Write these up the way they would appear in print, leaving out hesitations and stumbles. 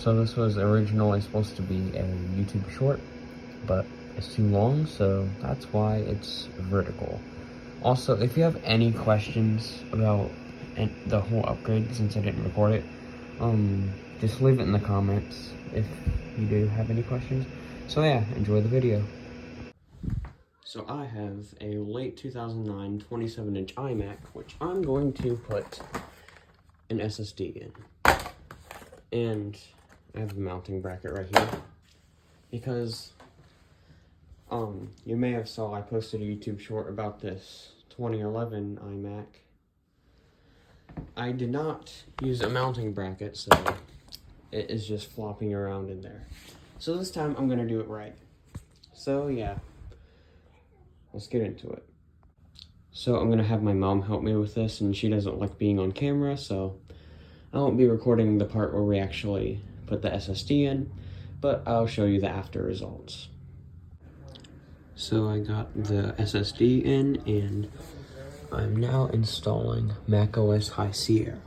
So this was originally supposed to be a YouTube short, but it's too long, so that's why it's vertical. Also, if you have any questions about the whole upgrade, since I didn't record it, just leave it in the comments if you do have any questions. So yeah, enjoy the video. So I have a late 2009 27-inch iMac, which I'm going to put an SSD in. And I have a mounting bracket right here, because you may have saw I posted a YouTube short about this 2011 iMac. I did not use a mounting bracket, so it is just flopping around in there. So this time I'm gonna do it right. So yeah, let's get into it. So I'm gonna have my mom help me with this, and she doesn't like being on camera, so I won't be recording the part where we actually put the SSD in, but I'll show you the after results. So I got the SSD in, and I'm now installing macOS High Sierra.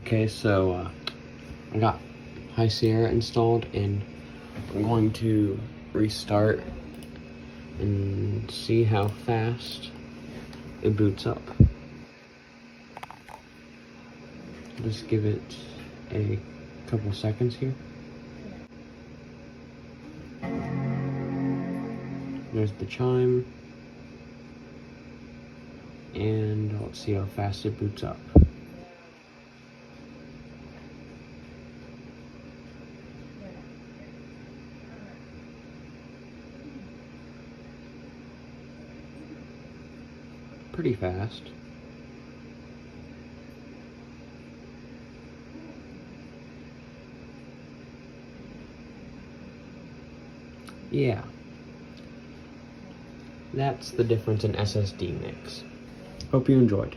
Okay, so I got High Sierra installed, and I'm going to restart and see how fast it boots up. Just give it a couple seconds here. There's the chime, and let's see how fast it boots up. Pretty fast. Yeah. That's the difference in SSD mix. Hope you enjoyed.